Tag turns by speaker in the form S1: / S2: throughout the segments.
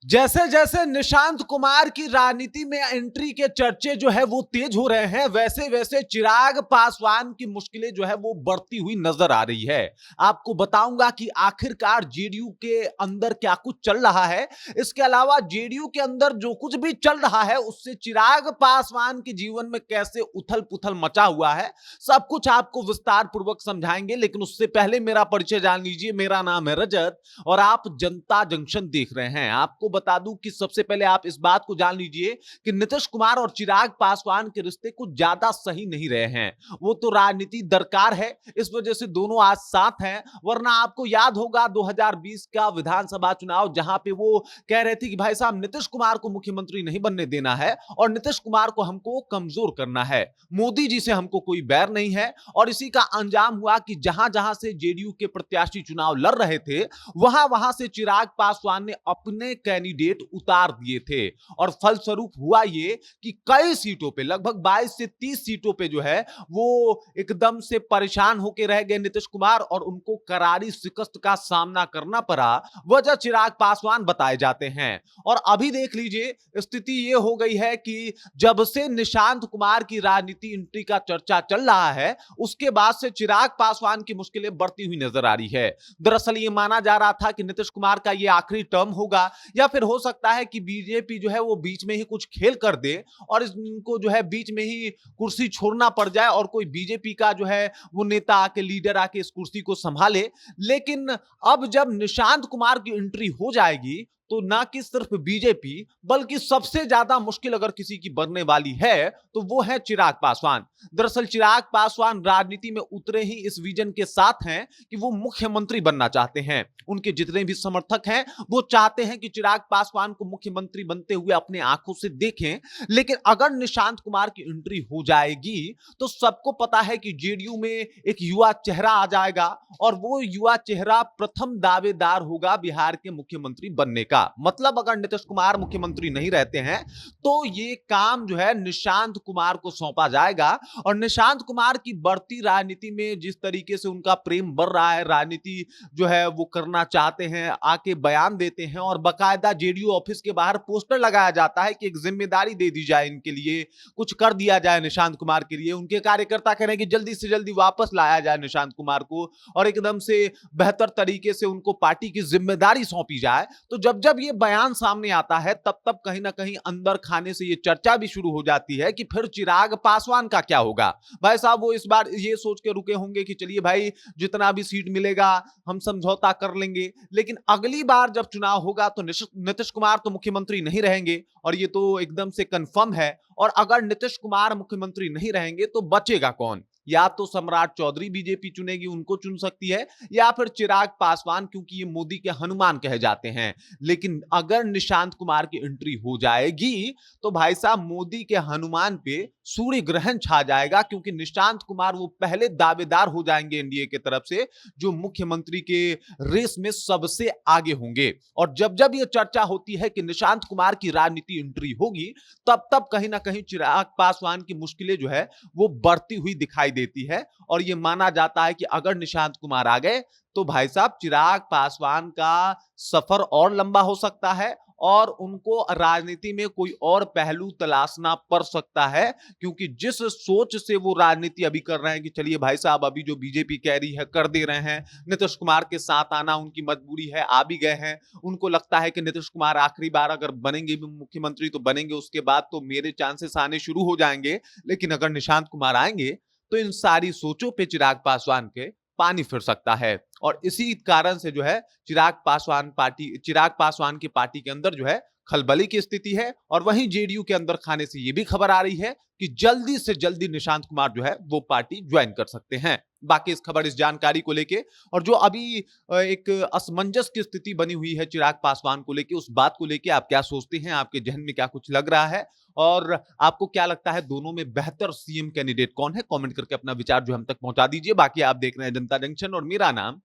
S1: जैसे जैसे निशांत कुमार की राजनीति में एंट्री के चर्चे जो है वो तेज हो रहे हैं, वैसे वैसे चिराग पासवान की मुश्किलें जो है वो बढ़ती हुई नजर आ रही है। आपको बताऊंगा कि आखिरकार जेडीयू के अंदर क्या कुछ चल रहा है। इसके अलावा जेडीयू के अंदर जो कुछ भी चल रहा है उससे चिराग पासवान के जीवन में कैसे उथल पुथल मचा हुआ है, सब कुछ आपको विस्तार पूर्वक समझाएंगे। लेकिन उससे पहले मेरा परिचय जान लीजिए। मेरा नाम है रजत और आप जनता जंक्शन देख रहे हैं। आपको बता दूं कि सबसे पहले आप इस बात को जान लीजिए कि नीतीश कुमार और चिराग पासवान के रिश्ते कुछ ज्यादा सही नहीं रहे हैं। वो तो राजनीति दरकार है, इस वजह से दोनों आज साथ हैं। वरना आपको याद होगा 2020 का विधानसभा चुनाव, जहां पे वो कह रहे थे कि भाई साहब नीतीश कुमार को मुख्यमंत्री नहीं बनने देना है और नीतीश कुमार को हमको कमजोर करना है, मोदी जी से हमको कोई बैर नहीं है। और इसी का अंजाम हुआ कि जहां जहां से जेडीयू के प्रत्याशी चुनाव लड़ रहे थे वहां वहां से चिराग पासवान ने अपने कैंडिडेट उतार दिए थे। और फलस्वरूप हुआ ये कि कई सीटों पे, लगभग 22 से 30 सीटों पे जो है वो एकदम से परेशान होकर रह गए नीतीश कुमार और उनको करारी शिकस्त का सामना करना पड़ा। वजह चिराग पासवान बताए जाते हैं। और अभी देख लीजिए, स्थिति ये हो गई है कि जब से निशांत कुमार की राजनीति एंट्री का चर्चा चल रहा है उसके बाद से चिराग पासवान की मुश्किलें बढ़ती हुई नजर आ रही है। दरअसल ये माना जा रहा था कि नीतीश कुमार का ये आखिरी टर्म होगा, या फिर हो सकता है कि बीजेपी जो है वो बीच में ही कुछ खेल कर दे और इनको जो है बीच में ही कुर्सी छोड़ना पड़ जाए और कोई बीजेपी का जो है वो नेता आके, लीडर आके इस कुर्सी को संभाले। लेकिन अब जब निशांत कुमार की एंट्री हो जाएगी तो ना कि सिर्फ बीजेपी बल्कि सबसे ज्यादा मुश्किल अगर किसी की बनने वाली है तो वो है चिराग पासवान। दरअसल चिराग पासवान राजनीति में उतरे ही इस विजन के साथ हैं कि वो मुख्यमंत्री बनना चाहते हैं। उनके जितने भी समर्थक हैं वो चाहते हैं कि चिराग पासवान को मुख्यमंत्री बनते हुए अपने आंखों से देखें। लेकिन अगर निशांत कुमार की एंट्री हो जाएगी तो सबको पता है कि जेडीयू में एक युवा चेहरा आ जाएगा और वो युवा चेहरा प्रथम दावेदार होगा बिहार के मुख्यमंत्री बनने का। मतलब अगर नीतीश कुमार मुख्यमंत्री नहीं रहते हैं तो ये काम जो है निशांत कुमार को सौंपा जाएगा। और निशांत कुमार की बढ़ती राजनीति में जिस तरीके से उनका प्रेम बढ़ रहा है, राजनीति जो है वो करना चाहते हैं, आके बयान देते हैं और बाकायदा जेडीयू ऑफिस के बाहर पोस्टर लगाया जाता है कि एक जिम्मेदारी दे दी जाए, इनके लिए कुछ कर दिया जाए निशांत कुमार के लिए। उनके कार्यकर्ता कह रहे हैं कि जल्दी से जल्दी वापस लाया जाए निशांत कुमार को और एकदम से बेहतर तरीके से उनको पार्टी की जिम्मेदारी सौंपी जाए। तो जब जब ये बयान सामने आता है तब तब कहीं ना कहीं अंदर खाने से ये चर्चा भी शुरू हो जाती है कि फिर चिराग पासवान का क्या होगा। भाई साहब वो इस बार ये सोच के रुके होंगे कि चलिए भाई जितना भी सीट मिलेगा हम समझौता कर लेंगे, लेकिन अगली बार जब चुनाव होगा तो नीतीश कुमार तो मुख्यमंत्री नहीं रहेंगे और ये तो एकदम से कंफर्म है। और अगर नीतीश कुमार मुख्यमंत्री नहीं रहेंगे तो बचेगा कौन? या तो सम्राट चौधरी बीजेपी चुनेगी, उनको चुन सकती है, या फिर चिराग पासवान, क्योंकि ये मोदी के हनुमान कहे जाते हैं। लेकिन अगर निशांत कुमार की एंट्री हो जाएगी तो भाई साहब मोदी के हनुमान पे सूर्य ग्रहण छा जाएगा, क्योंकि निशांत कुमार वो पहले दावेदार हो जाएंगे एनडीए की तरफ से जो मुख्यमंत्री के रेस में सबसे आगे होंगे। और जब जब ये चर्चा होती है कि निशांत कुमार की राजनीति एंट्री होगी तब तब कहीं ना कहीं चिराग पासवान की मुश्किलें जो है वो बढ़ती हुई दिखाई देती है। और ये माना जाता है कि अगर निशांत कुमार आ गए तो भाई साहब चिराग पासवान का सफर और लंबा हो सकता है और उनको राजनीति में कोई और पहलू तलाशना पड़ सकता है। क्योंकि जिस सोच से वो राजनीति अभी कर रहे हैं कि चलिए भाई साहब अभी जो बीजेपी कह रही है कर दे रहे हैं, नीतीश कुमार के साथ आना उनकी मजबूरी है, आ भी गए हैं। उनको लगता है कि नीतीश कुमार आखिरी बार अगर बनेंगे भी मुख्यमंत्री तो बनेंगे, उसके बाद तो मेरे चांसेस आने शुरू हो जाएंगे। लेकिन अगर निशांत कुमार आएंगे तो इन सारी सोचों पे चिराग पासवान के पानी फिर सकता है। और इसी कारण से जो है चिराग पासवान की पार्टी के अंदर जो है खलबली की स्थिति है। और वहीं जेडीयू के अंदर खाने से ये भी खबर आ रही है कि जल्दी से जल्दी निशांत कुमार जो है वो पार्टी ज्वाइन कर सकते हैं। बाकी इस खबर, इस जानकारी को लेके और जो अभी एक असमंजस की स्थिति बनी हुई है चिराग पासवान को लेके, उस बात को लेके आप क्या सोचते हैं? आपके जहन में क्या कुछ लग रहा है और आपको क्या लगता है दोनों में बेहतर सीएम कैंडिडेट कौन है? कमेंट करके अपना विचार जो हम तक पहुंचा दीजिए। बाकी आप देख रहे हैं जनता जंक्शन और मेरा नाम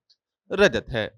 S1: रजत है।